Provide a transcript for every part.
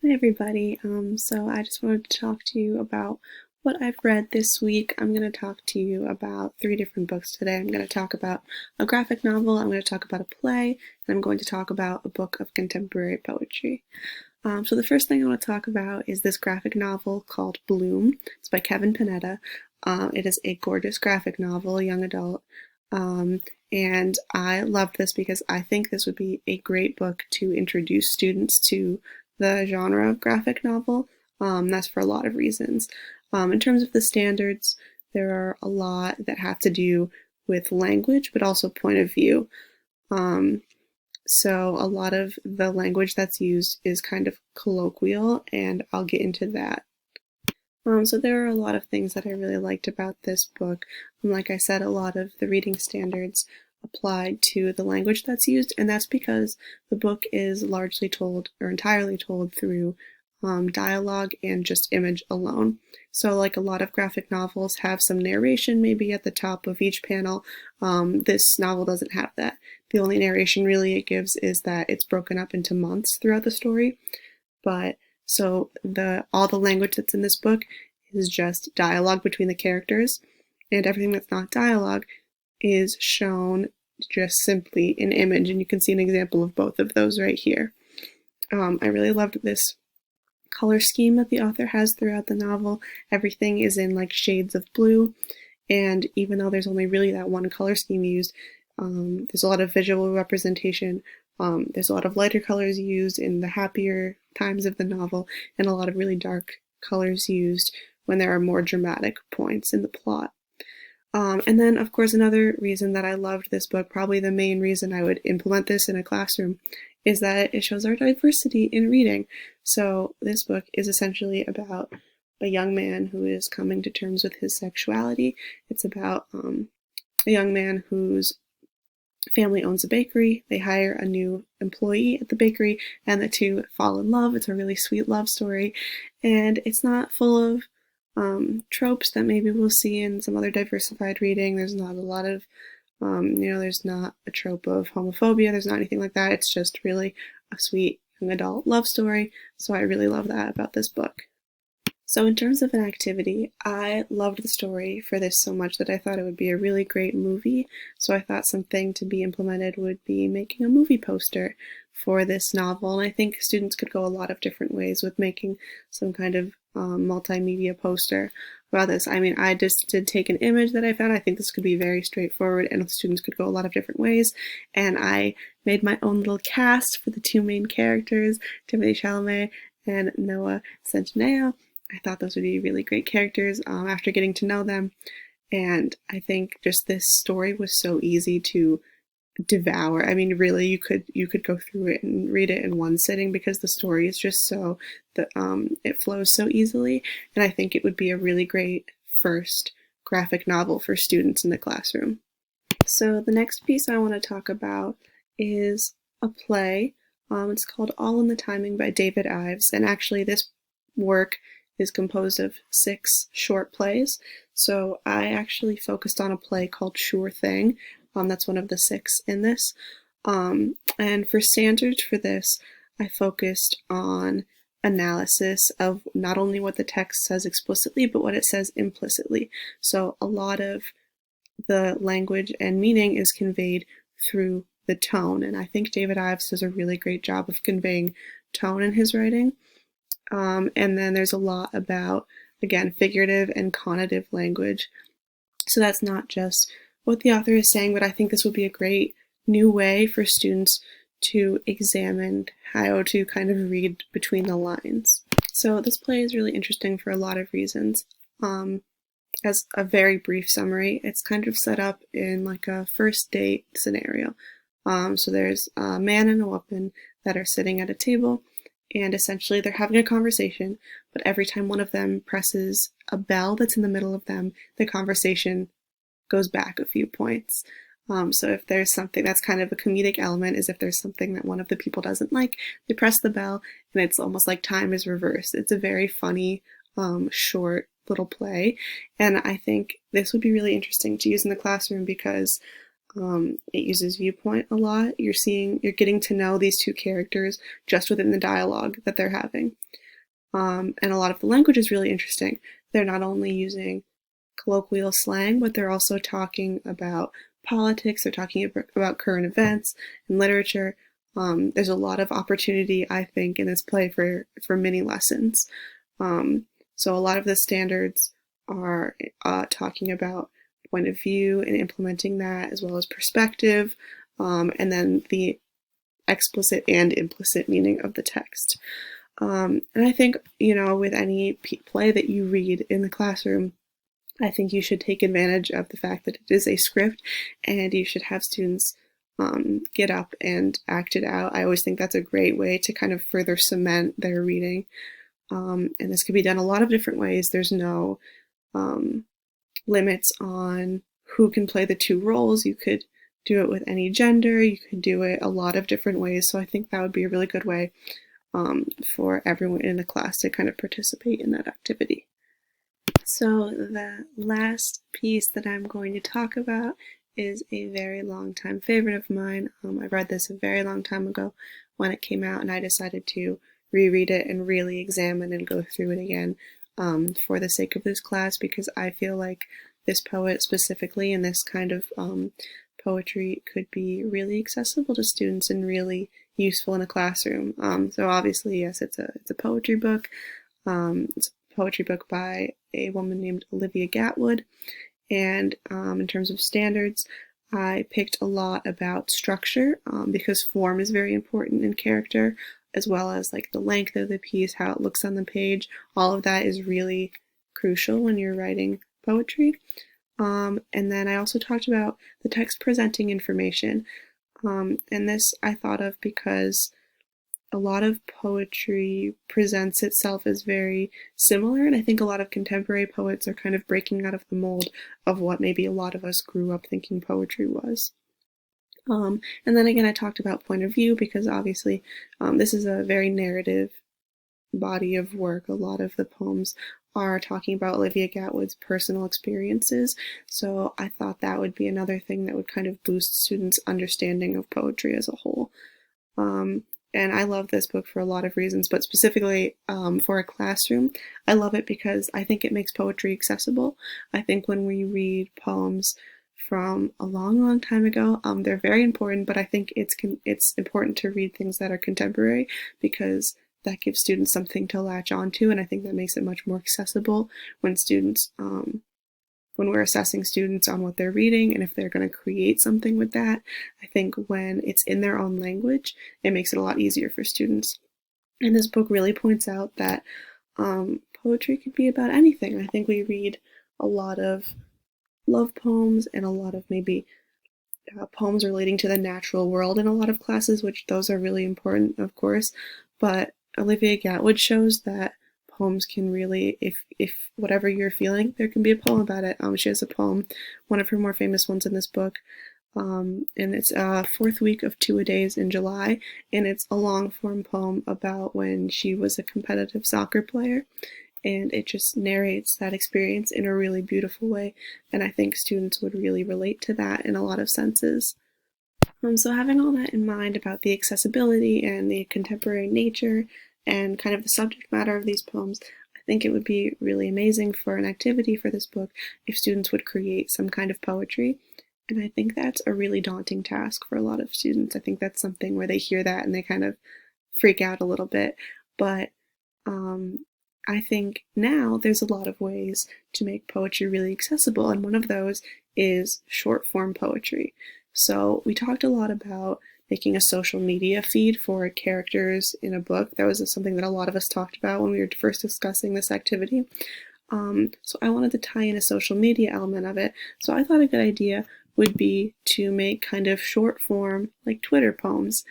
Hi everybody. So I just wanted to talk to you about what I've read this week. I'm going to talk to you about three different books today. I'm going to talk about a graphic novel, I'm going to talk about a play, and I'm going to talk about a book of contemporary poetry. So the first thing I want to talk about is this graphic novel called Bloom. It's by Kevin Panetta. It is a gorgeous graphic novel, young adult. And I love this because I think this would be a great book to introduce students to the genre of graphic novel. That's for a lot of reasons. In terms of the standards, there are a lot that have to do with language, but also point of view. So a lot of the language that's used is kind of colloquial, and I'll get into that. So there are a lot of things that I really liked about this book. Like I said, a lot of the reading standards applied to the language that's used, and that's because the book is largely told or entirely told through dialogue and just image alone. So like a lot of graphic novels have some narration maybe at the top of each panel. This novel doesn't have that. The only narration really it gives is that it's broken up into months throughout the story. But so all the language that's in this book is just dialogue between the characters, and everything that's not dialogue is shown just simply in image, and you can see an example of both of those right here. I really loved this color scheme that the author has throughout the novel. Everything is in like shades of blue, and even though there's only really that one color scheme used, there's a lot of visual representation. There's a lot of lighter colors used in the happier times of the novel, and a lot of really dark colors used when there are more dramatic points in the plot. And then, of course, another reason that I loved this book, probably the main reason I would implement this in a classroom, is that it shows our diversity in reading. So this book is essentially about a young man who is coming to terms with his sexuality. It's about a young man whose family owns a bakery. They hire a new employee at the bakery, and the two fall in love. It's a really sweet love story, and it's not full of tropes that maybe we'll see in some other diversified reading. There's not a lot of, there's not a trope of homophobia. There's not anything like that. It's just really a sweet young adult love story. So I really love that about this book. So in terms of an activity, I loved the story for this so much that I thought it would be a really great movie. So I thought something to be implemented would be making a movie poster for this novel. And I think students could go a lot of different ways with making some kind of multimedia poster about this. I mean, I just did take an image that I found. I think this could be very straightforward and students could go a lot of different ways. And I made my own little cast for the two main characters, Timothée Chalamet and Noah Centineo. I thought those would be really great characters after getting to know them. And I think just this story was so easy to devour. I mean, really, you could go through it and read it in one sitting because the story is just so it flows so easily. And I think it would be a really great first graphic novel for students in the classroom. So the next piece I want to talk about is a play. It's called All in the Timing by David Ives, and actually this work is composed of 6 short plays. So I actually focused on a play called Sure Thing. That's one of the 6 in this. And for standards for this, I focused on analysis of not only what the text says explicitly, but what it says implicitly. So a lot of the language and meaning is conveyed through the tone, and I think David Ives does a really great job of conveying tone in his writing. And then there's a lot about, again, figurative and connotative language. So that's not just what the author is saying, but I think this would be a great new way for students to examine how to kind of read between the lines. So this play is really interesting for a lot of reasons. As a very brief summary, it's kind of set up in like a first date scenario. So there's a man and a woman that are sitting at a table, and essentially they're having a conversation, but every time one of them presses a bell that's in the middle of them, the conversation goes back a few points. So if there's something that's kind of a comedic element, is if there's something that one of the people doesn't like, they press the bell and it's almost like time is reversed. It's a very funny, short little play, and I think this would be really interesting to use in the classroom because It uses viewpoint a lot. You're getting to know these two characters just within the dialogue that they're having. And a lot of the language is really interesting. They're not only using colloquial slang, but they're also talking about politics, they're talking about current events and literature. There's a lot of opportunity, I think, in this play for mini lessons. So a lot of the standards are talking about point of view and implementing that, as well as perspective, and then the explicit and implicit meaning of the text. And I think, with any play that you read in the classroom, I think you should take advantage of the fact that it is a script and you should have students get up and act it out. I always think that's a great way to kind of further cement their reading. And this can be done a lot of different ways. There's no limits on who can play the two roles. You could do it with any gender. You could do it a lot of different ways. So I think that would be a really good way for everyone in the class to kind of participate in that activity. So the last piece that I'm going to talk about is a very long time favorite of mine. I read this a very long time ago when it came out, and I decided to reread it and really examine and go through it again for the sake of this class, because I feel like this poet specifically and this kind of poetry could be really accessible to students and really useful in a classroom. So obviously, yes, it's a poetry book. It's a poetry book by a woman named Olivia Gatwood. And in terms of standards, I picked a lot about structure because form is very important in character, as well as like the length of the piece, how it looks on the page. All of that is really crucial when you're writing poetry. And then I also talked about the text presenting information. And this I thought of because a lot of poetry presents itself as very similar, and I think a lot of contemporary poets are kind of breaking out of the mold of what maybe a lot of us grew up thinking poetry was. And then again, I talked about point of view because obviously this is a very narrative body of work. A lot of the poems are talking about Olivia Gatwood's personal experiences, so I thought that would be another thing that would kind of boost students' understanding of poetry as a whole. And I love this book for a lot of reasons, but specifically for a classroom, I love it because I think it makes poetry accessible. I think when we read poems from a long, long time ago, they're very important, but I think it's important to read things that are contemporary because that gives students something to latch onto, and I think that makes it much more accessible when students when we're assessing students on what they're reading and if they're going to create something with that. I think when it's in their own language, it makes it a lot easier for students. And this book really points out that poetry could be about anything. I think we read a lot of love poems and a lot of maybe poems relating to the natural world in a lot of classes, which those are really important, of course. But Olivia Gatwood shows that poems can really, if whatever you're feeling, there can be a poem about it. She has a poem, one of her more famous ones in this book, and it's Fourth Week of Two-A-Days in July, and it's a long form poem about when she was a competitive soccer player, and it just narrates that experience in a really beautiful way, and I think students would really relate to that in a lot of senses. So having all that in mind about the accessibility and the contemporary nature and kind of the subject matter of these poems, I think it would be really amazing for an activity for this book if students would create some kind of poetry. And I think that's a really daunting task for a lot of students. I think that's something where they hear that and they kind of freak out a little bit. But I think now there's a lot of ways to make poetry really accessible, and one of those is short form poetry. So we talked a lot about making a social media feed for characters in a book. That was something that a lot of us talked about when we were first discussing this activity. So I wanted to tie in a social media element of it. So I thought a good idea would be to make kind of short form, like Twitter poems.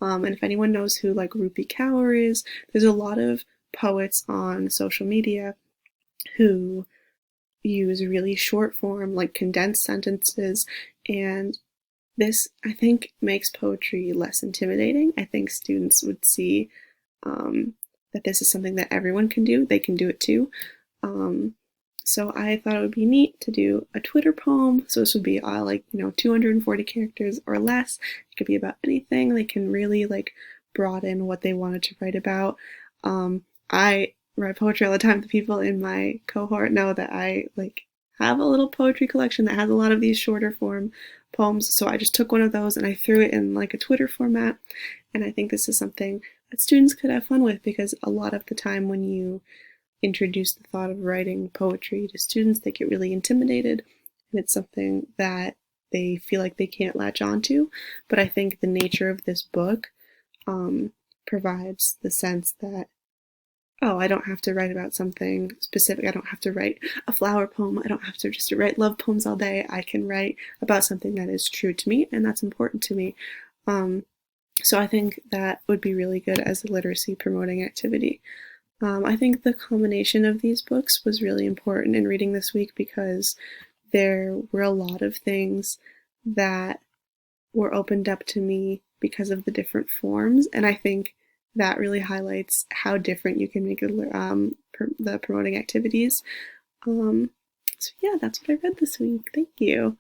And if anyone knows who like Rupi Kaur is, there's a lot of poets on social media who use really short form, like condensed sentences, and this, I think, makes poetry less intimidating. I think students would see that this is something that everyone can do. They can do it too. So I thought it would be neat to do a Twitter poem. So this would be like, 240 characters or less. It could be about anything. They can really like broaden what they wanted to write about. I write poetry all the time. The people in my cohort know that I like have a little poetry collection that has a lot of these shorter form poems. So I just took one of those and I threw it in like a Twitter format. And I think this is something that students could have fun with, because a lot of the time when you introduce the thought of writing poetry to students, they get really intimidated, and it's something that they feel like they can't latch onto. But I think the nature of this book provides the sense that, oh, I don't have to write about something specific. I don't have to write a flower poem. I don't have to just write love poems all day. I can write about something that is true to me and that's important to me. So I think that would be really good as a literacy promoting activity. I think the combination of these books was really important in reading this week, because there were a lot of things that were opened up to me because of the different forms, and I think that really highlights how different you can make the promoting activities. So yeah, that's what I read this week. Thank you.